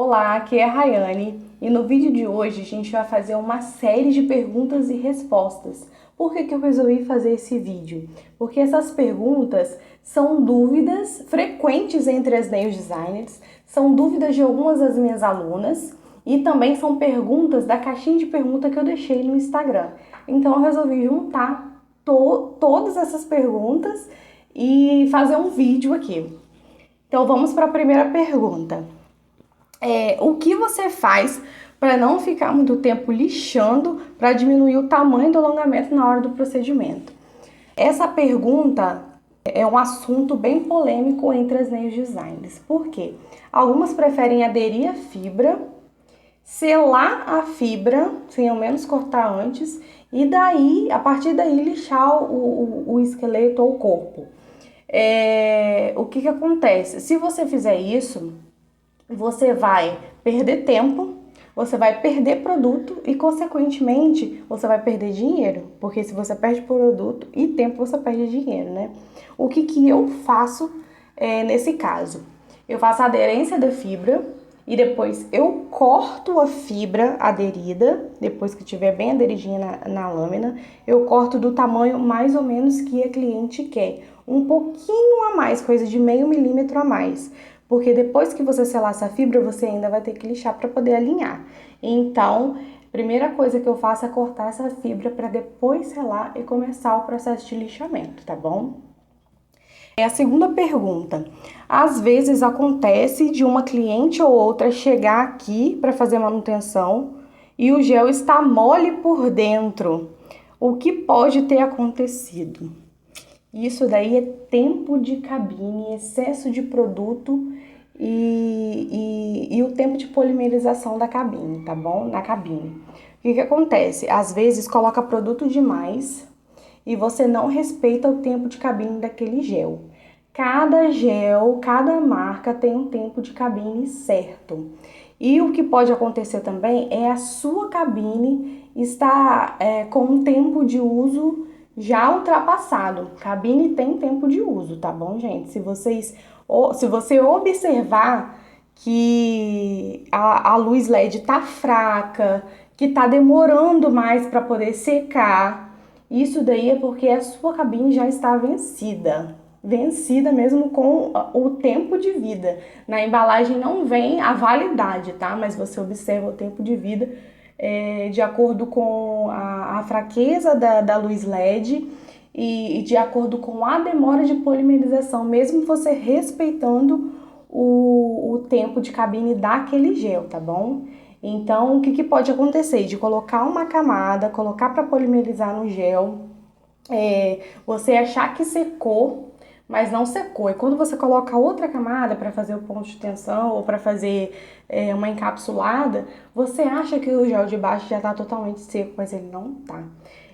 Olá, aqui é a Rayane e no vídeo de hoje a gente vai fazer uma série de perguntas e respostas. Por que eu resolvi fazer esse vídeo? Porque essas perguntas são dúvidas frequentes entre as nail designers, são dúvidas de algumas das minhas alunas e também são perguntas da caixinha de pergunta que eu deixei no Instagram. Então eu resolvi juntar todas essas perguntas e fazer um vídeo aqui. Então vamos para a primeira pergunta. O que você faz para não ficar muito tempo lixando para diminuir o tamanho do alongamento na hora do procedimento? Essa pergunta é um assunto bem polêmico entre as nail designers. Por quê? Algumas preferem aderir à fibra, selar a fibra, sem ao menos cortar antes, e daí, a partir daí, lixar o esqueleto ou o corpo. O que acontece? Se você fizer isso, você vai perder tempo, você vai perder produto e, consequentemente, você vai perder dinheiro. Porque se você perde produto e tempo, você perde dinheiro, né? O que eu faço nesse caso? Eu faço a aderência da fibra e depois eu corto a fibra aderida, depois que tiver bem aderidinha na lâmina, eu corto do tamanho mais ou menos que a cliente quer. Um pouquinho a mais, coisa de meio milímetro a mais. Porque depois que você selar essa fibra, você ainda vai ter que lixar para poder alinhar. Então, a primeira coisa que eu faço é cortar essa fibra para depois selar e começar o processo de lixamento, tá bom? A segunda pergunta. Às vezes acontece de uma cliente ou outra chegar aqui para fazer manutenção e o gel está mole por dentro. O que pode ter acontecido? Isso daí é tempo de cabine, excesso de produto e o tempo de polimerização da cabine, tá bom? Na cabine. O que acontece? Às vezes coloca produto demais e você não respeita o tempo de cabine daquele gel. Cada gel, cada marca tem um tempo de cabine certo. E o que pode acontecer também é a sua cabine estar com um tempo de uso já ultrapassado. Cabine tem tempo de uso, tá bom, gente? Se você observar que a luz LED tá fraca, que tá demorando mais para poder secar, isso daí é porque a sua cabine já está vencida. Vencida mesmo com o tempo de vida. Na embalagem não vem a validade, tá? Mas você observa o tempo de vida de acordo com a fraqueza da luz LED e de acordo com a demora de polimerização, mesmo você respeitando o tempo de cabine daquele gel, tá bom? Então, o que pode acontecer? De colocar uma camada, colocar para polimerizar no gel, você achar que secou, mas não secou. E quando você coloca outra camada para fazer o ponto de tensão ou para fazer uma encapsulada, você acha que o gel de baixo já está totalmente seco, mas ele não tá.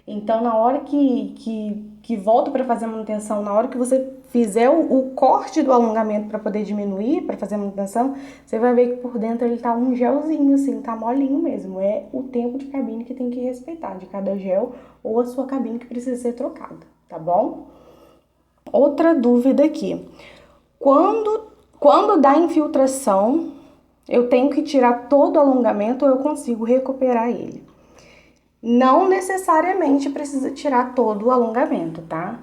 Então, na hora que volta para fazer a manutenção, na hora que você fizer o corte do alongamento para poder diminuir, para fazer a manutenção, você vai ver que por dentro ele tá um gelzinho, assim, tá molinho mesmo. É o tempo de cabine que tem que respeitar, de cada gel ou a sua cabine que precisa ser trocada, tá bom? Outra dúvida aqui. Quando dá infiltração, eu tenho que tirar todo o alongamento ou eu consigo recuperar ele? Não necessariamente precisa tirar todo o alongamento, tá?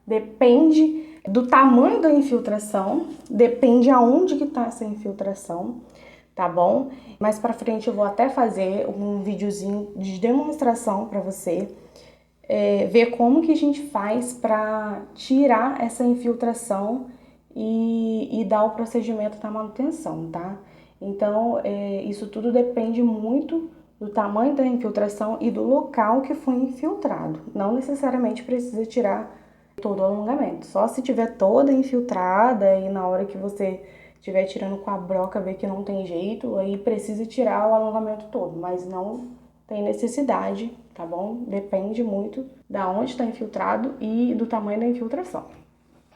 Depende do tamanho da infiltração, depende aonde que tá essa infiltração, tá bom? Mais pra frente eu vou até fazer um videozinho de demonstração pra você ver como que a gente faz para tirar essa infiltração e dar o procedimento da manutenção, tá? Então, isso tudo depende muito do tamanho da infiltração e do local que foi infiltrado. Não necessariamente precisa tirar todo o alongamento, só se tiver toda infiltrada e na hora que você estiver tirando com a broca ver que não tem jeito, aí precisa tirar o alongamento todo, mas não tem necessidade, tá bom? Depende muito da onde está infiltrado e do tamanho da infiltração.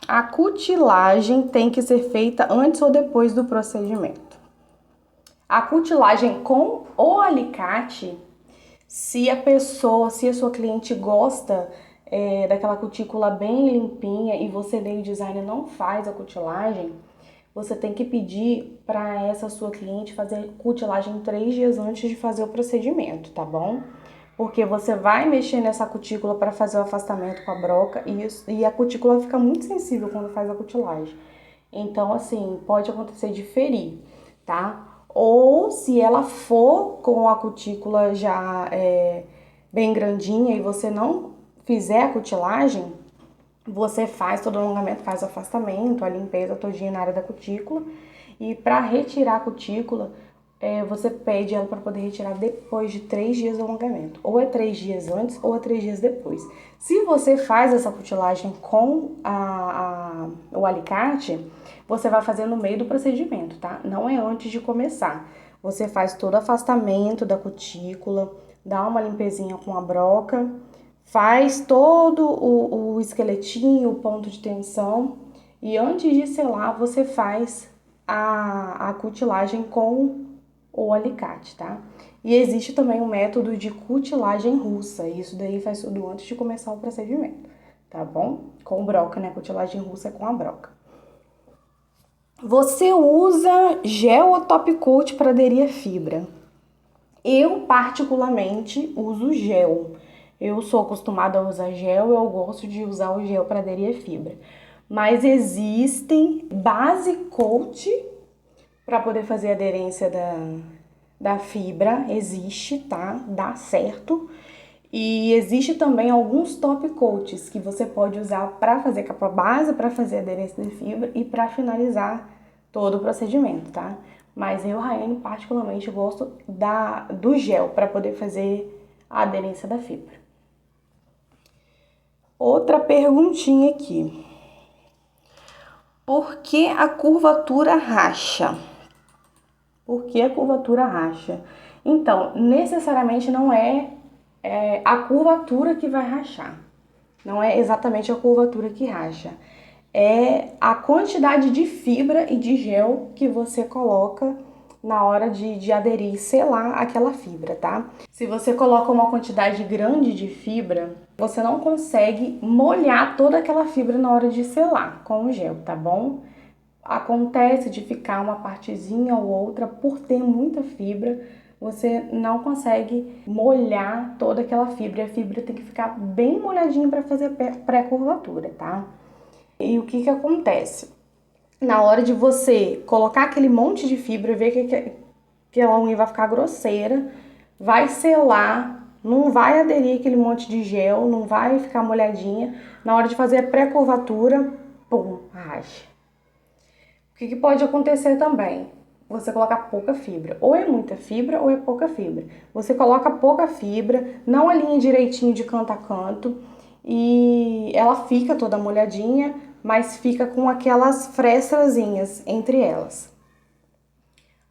A cutilagem tem que ser feita antes ou depois do procedimento. A cutilagem com o alicate, se a sua cliente gosta daquela cutícula bem limpinha e você, nail designer, não faz a cutilagem, você tem que pedir para essa sua cliente fazer cutilagem 3 dias antes de fazer o procedimento, tá bom? Porque você vai mexer nessa cutícula para fazer o afastamento com a broca e a cutícula fica muito sensível quando faz a cutilagem. Então, assim, pode acontecer de ferir, tá? Ou se ela for com a cutícula já bem grandinha e você não fizer a cutilagem, você faz todo o alongamento, faz o afastamento, a limpeza todinha na área da cutícula. E para retirar a cutícula, você pede ela para poder retirar depois de 3 dias do alongamento. Ou é 3 dias antes ou é 3 dias depois. Se você faz essa cutilagem com o alicate, você vai fazer no meio do procedimento, tá? Não é antes de começar. Você faz todo o afastamento da cutícula, dá uma limpezinha com a broca, faz todo o esqueletinho, o ponto de tensão, e antes de selar, você faz a cutilagem com o alicate, tá? E existe também um método de cutilagem russa, isso daí faz tudo antes de começar o procedimento, tá bom? Com broca, né? Cutilagem russa é com a broca. Você usa gel ou top coat para aderir a fibra? Eu, particularmente, uso gel. Eu sou acostumada a usar gel, eu gosto de usar o gel para aderir a fibra. Mas existem base coat para poder fazer a aderência da fibra, existe, tá? Dá certo. E existe também alguns top coats que você pode usar para fazer capa base, para fazer a aderência da fibra e para finalizar todo o procedimento, tá? Mas eu, Raiane, particularmente gosto do gel para poder fazer a aderência da fibra. Outra perguntinha aqui. Por que a curvatura racha? Por que a curvatura racha? Então, necessariamente não é a curvatura que vai rachar. Não é exatamente a curvatura que racha. É a quantidade de fibra e de gel que você coloca na hora de aderir e selar aquela fibra, tá? Se você coloca uma quantidade grande de fibra, você não consegue molhar toda aquela fibra na hora de selar com o gel, tá bom? Acontece de ficar uma partezinha ou outra por ter muita fibra, você não consegue molhar toda aquela fibra. A fibra tem que ficar bem molhadinha para fazer pré-curvatura, tá? E o que acontece? Na hora de você colocar aquele monte de fibra, ver que a unha vai ficar grosseira, vai selar, não vai aderir aquele monte de gel, não vai ficar molhadinha. Na hora de fazer a pré-curvatura, pum, racha. O que pode acontecer também? Você colocar pouca fibra. Ou é muita fibra ou é pouca fibra. Você coloca pouca fibra, não alinha direitinho de canto a canto e ela fica toda molhadinha, mas fica com aquelas frestrazinhas entre elas.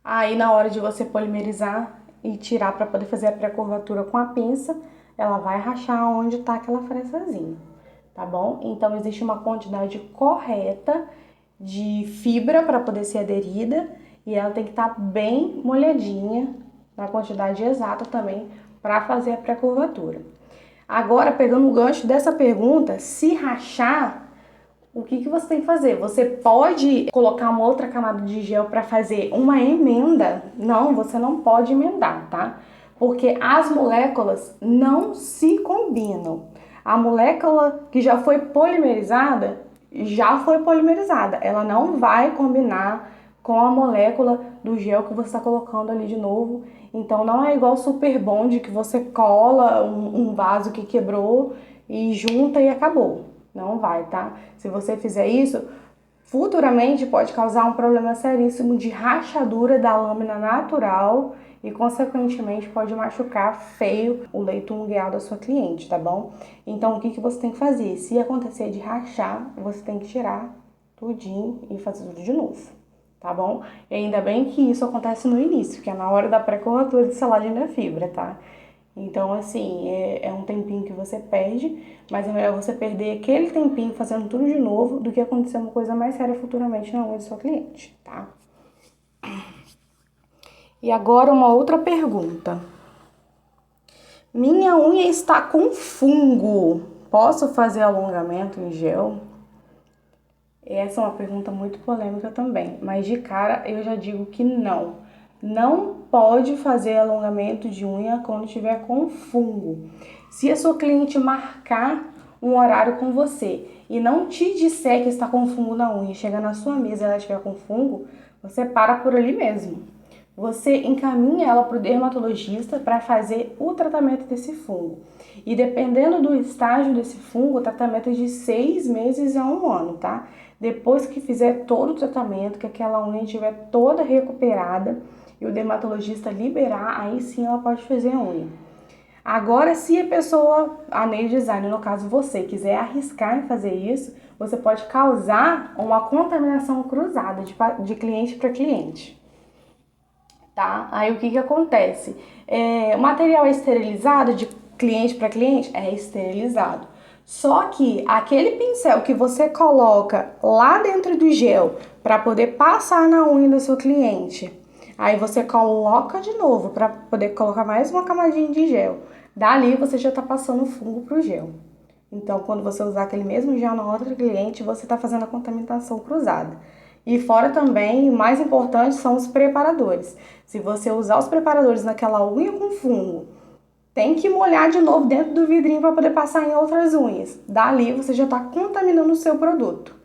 Aí na hora de você polimerizar e tirar para poder fazer a pré-curvatura com a pinça, ela vai rachar onde está aquela frestrazinha, tá bom? Então existe uma quantidade correta de fibra para poder ser aderida e ela tem que estar bem molhadinha, na quantidade exata também, para fazer a pré-curvatura. Agora, pegando o gancho dessa pergunta, se rachar, o que você tem que fazer? Você pode colocar uma outra camada de gel para fazer uma emenda? Não, você não pode emendar, tá? Porque as moléculas não se combinam. A molécula que já foi polimerizada, ela não vai combinar com a molécula do gel que você está colocando ali de novo. Então não é igual Super Bond que você cola um vaso que quebrou e junta e acabou. Não vai, tá? Se você fizer isso, futuramente pode causar um problema seríssimo de rachadura da lâmina natural e, consequentemente, pode machucar feio o leito ungueal da sua cliente, tá bom? Então, o que você tem que fazer? Se acontecer de rachar, você tem que tirar tudinho e fazer tudo de novo, tá bom? E ainda bem que isso acontece no início, que é na hora da pré-curvatura de selagem da fibra, tá? Então, assim, é um tempinho que você perde, mas é melhor você perder aquele tempinho fazendo tudo de novo do que acontecer uma coisa mais séria futuramente na unha do seu cliente, tá? E agora uma outra pergunta. Minha unha está com fungo. Posso fazer alongamento em gel? Essa é uma pergunta muito polêmica também, mas de cara eu já digo que não. Não pode fazer alongamento de unha quando tiver com fungo. Se a sua cliente marcar um horário com você e não te disser que está com fungo na unha, chega na sua mesa e ela estiver com fungo, você para por ali mesmo. Você encaminha ela para o dermatologista para fazer o tratamento desse fungo. E dependendo do estágio desse fungo, o tratamento é de 6 meses a 1 ano, tá? Depois que fizer todo o tratamento, que aquela unha estiver toda recuperada e o dermatologista liberar, aí sim ela pode fazer a unha. Agora, se a pessoa, a nail designer, no caso você, quiser arriscar em fazer isso, você pode causar uma contaminação cruzada de cliente para cliente. Tá? Aí o que acontece? O material é esterilizado de cliente para cliente? É esterilizado. Só que aquele pincel que você coloca lá dentro do gel para poder passar na unha do seu cliente, aí você coloca de novo para poder colocar mais uma camadinha de gel. Dali você já está passando o fungo pro gel. Então, quando você usar aquele mesmo gel na outra cliente, você está fazendo a contaminação cruzada. E fora também, o mais importante são os preparadores. Se você usar os preparadores naquela unha com fungo, tem que molhar de novo dentro do vidrinho para poder passar em outras unhas. Dali você já está contaminando o seu produto.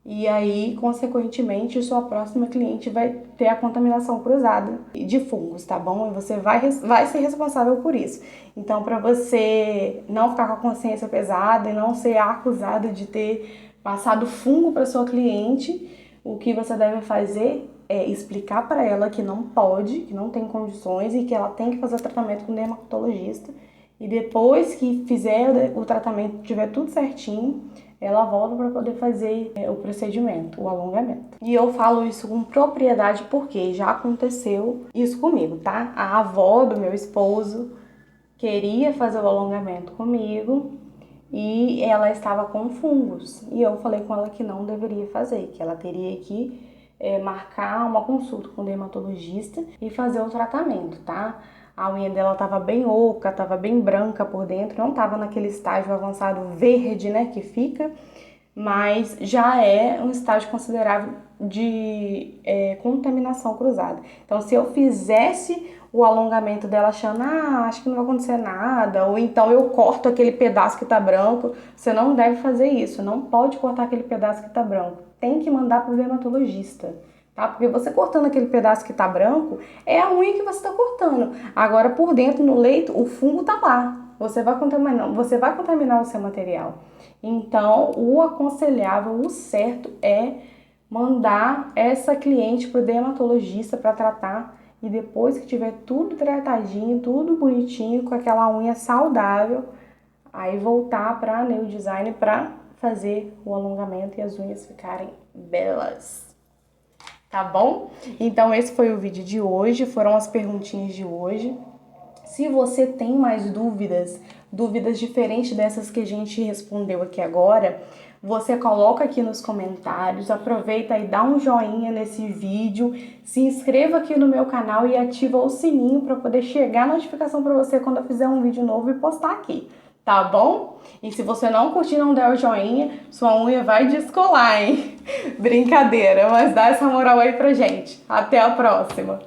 E aí, consequentemente, sua próxima cliente vai ter a contaminação cruzada de fungos, tá bom? E você vai ser responsável por isso. Então, para você não ficar com a consciência pesada e não ser acusada de ter passado fungo para sua cliente, o que você deve fazer é explicar para ela que não pode, que não tem condições e que ela tem que fazer o tratamento com o dermatologista. E depois que fizer o tratamento, tiver tudo certinho, ela volta para poder fazer o procedimento, o alongamento. E eu falo isso com propriedade porque já aconteceu isso comigo, tá? A avó do meu esposo queria fazer o alongamento comigo e ela estava com fungos. E eu falei com ela que não deveria fazer, que ela teria que marcar uma consulta com o dermatologista e fazer o tratamento, tá? A unha dela tava bem oca, tava bem branca por dentro, não tava naquele estágio avançado verde, né, que fica, mas já é um estágio considerável de contaminação cruzada. Então, se eu fizesse o alongamento dela achando, acho que não vai acontecer nada, ou então eu corto aquele pedaço que tá branco, você não deve fazer isso, não pode cortar aquele pedaço que tá branco, tem que mandar pro dermatologista. Tá? Porque você cortando aquele pedaço que tá branco, é a unha que você tá cortando. Agora, por dentro, no leito, o fungo tá lá. Você vai contaminar o seu material. Então, o aconselhável, o certo é mandar essa cliente pro dermatologista para tratar e depois que tiver tudo tratadinho, tudo bonitinho, com aquela unha saudável, aí voltar para nail design para fazer o alongamento e as unhas ficarem belas. Tá bom? Então esse foi o vídeo de hoje, foram as perguntinhas de hoje. Se você tem mais dúvidas diferentes dessas que a gente respondeu aqui agora, você coloca aqui nos comentários, aproveita e dá um joinha nesse vídeo, se inscreva aqui no meu canal e ativa o sininho para poder chegar a notificação para você quando eu fizer um vídeo novo e postar aqui. Tá bom? E se você não curtir, não der o joinha, sua unha vai descolar, hein? Brincadeira, mas dá essa moral aí pra gente. Até a próxima!